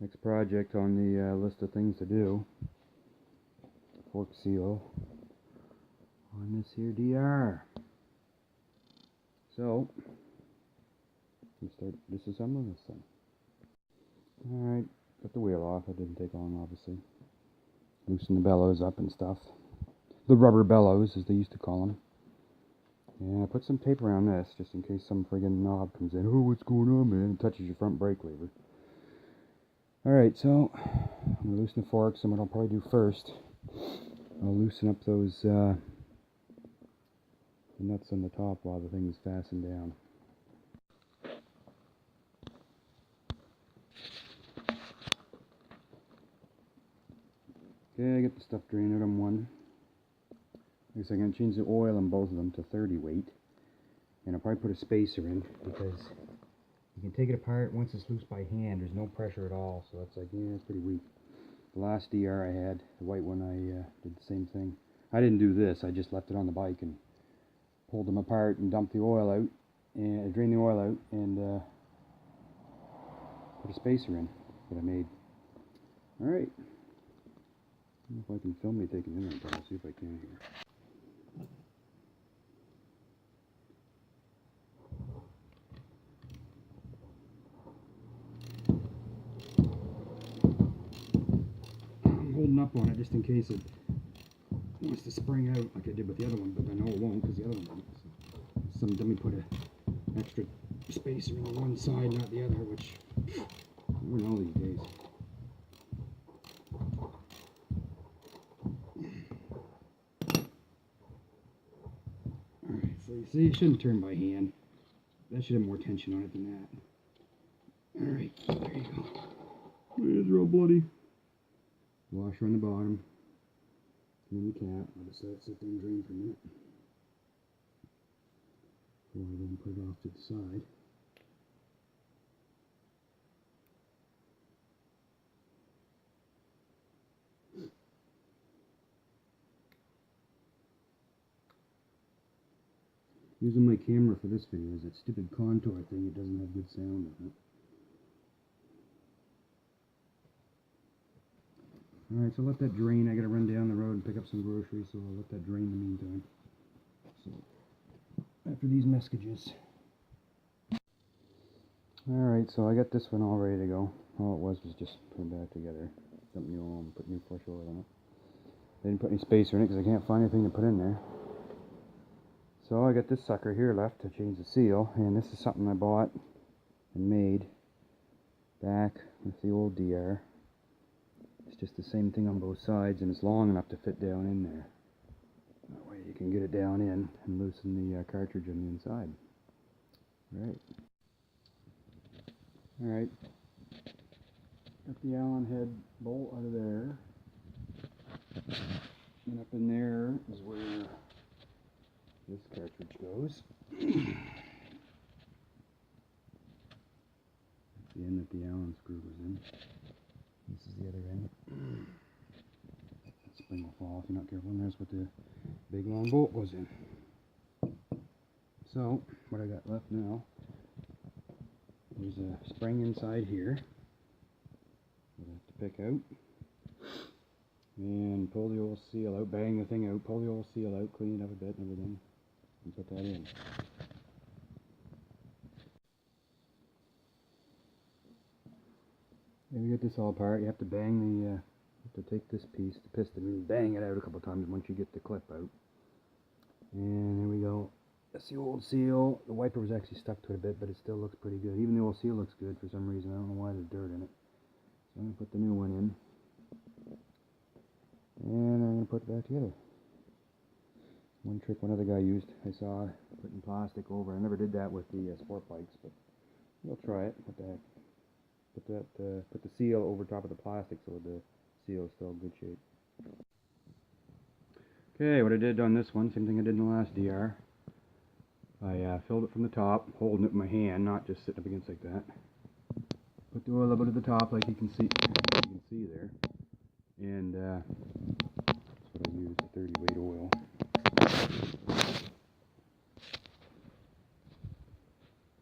Next project on the list of things to do. Fork seal on this here DR. So, we start disassembling this thing. Alright, got the wheel off. It didn't take long, obviously. Loosen the bellows up and stuff. The rubber bellows, as they used to call them. And I put some tape around this, just in case some friggin' knob comes in. Oh, what's going on, man? It touches your front brake lever. Alright, so I'm going to loosen the forks, and what I'll probably do first, I'll loosen up those the nuts on the top while the thing is fastened down. Okay, I get the stuff drained out on one. I guess I'm going to change the oil on both of them to 30 weight. And I'll probably put a spacer in, because you can take it apart once it's loose by hand. There's no pressure at all, so it's like, yeah, it's pretty weak. The last DR I had, the white one, I did the same thing. I didn't do this, I just left it on the bike and pulled them apart and dumped the oil out, and drained the oil out, and put a spacer in that I made. Alright. I don't know if I can film me taking it in, but I'll see if I can here. I'm holding up on it just in case it wants to spring out like I did with the other one, but I know it won't because the other one won't. So some dummy put an extra spacer on one side, not the other, which I don't know these days. Alright, so you see, it shouldn't turn by hand. That should have more tension on it than that. Alright, there you go. It's real bloody. Washer on the bottom. And then the cap. I'll just let it sit there and drain for a minute. Before I then put it off to the side. Using my camera for this video is that stupid contour thing. It doesn't have good sound on it. Alright, so let that drain. I gotta run down the road and pick up some groceries, so I'll let that drain in the meantime. So, after these messages. Alright, so I got this one all ready to go. All it was just put it back together. Dump new oil and put new fresh oil in it. They didn't put any spacer in it because I can't find anything to put in there. So I got this sucker here left to change the seal, and this is something I bought and made back with the old DR. It's just the same thing on both sides, and it's long enough to fit down in there. That way you can get it down in and loosen the cartridge on the inside. Alright, got the Allen head bolt out of there, and up in there is where this cartridge goes. That's the end that the Allen screw goes in. This is the other end. That spring will fall if you're not careful, and there's what the big long bolt goes in. So, what I got left now, there's a spring inside here that I have to pick out. And pull the old seal out, bang the thing out, pull the old seal out, clean it up a bit and everything, and put that in. If you get this all apart, you have to bang the, you have to take this piece, the piston, and bang it out a couple times once you get the clip out. And there we go. That's the old seal. The wiper was actually stuck to it a bit, but it still looks pretty good. Even the old seal looks good for some reason. I don't know why there's dirt in it. So I'm going to put the new one in. And I'm going to put it back together. One trick one other guy used, I saw putting plastic over. I never did that with the sport bikes, but we'll try it. What the heck? Put the seal over top of the plastic so the seal is still in good shape. Okay, what I did on this one, same thing I did in the last DR. I filled it from the top, holding it in my hand, not just sitting up against like that. Put the oil up at the top, like you can see there, and that's what I use, a 30 weight oil.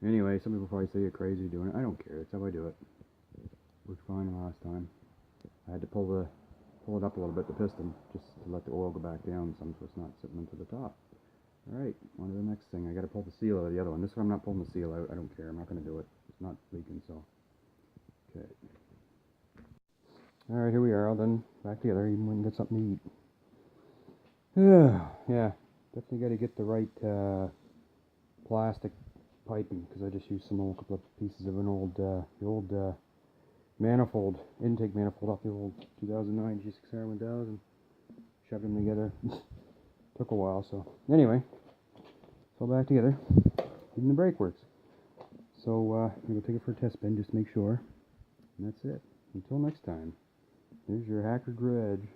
Anyway, some people probably say you're crazy doing it. I don't care. That's how I do it. Works fine. last time. I had to pull it up a little bit, the piston, just to let the oil go back down some so it's not sitting into the top. Alright, on to the next thing. I got to pull the seal out of the other one. This one I'm not pulling the seal out. I don't care. I'm not going to do it. It's not leaking, so. Okay. Alright, here we are, all done back together. Even when we get something to eat. Yeah, definitely got to get the right plastic piping, because I just used some old couple of pieces of an old, the old manifold, intake manifold off the old 2009 G6R 1000. Shoved them together. Took a while, so anyway, it's all back together. Even the brake works. So I'm going to take it for a test spin just to make sure. And that's it. Until next time, here's your hacker grudge.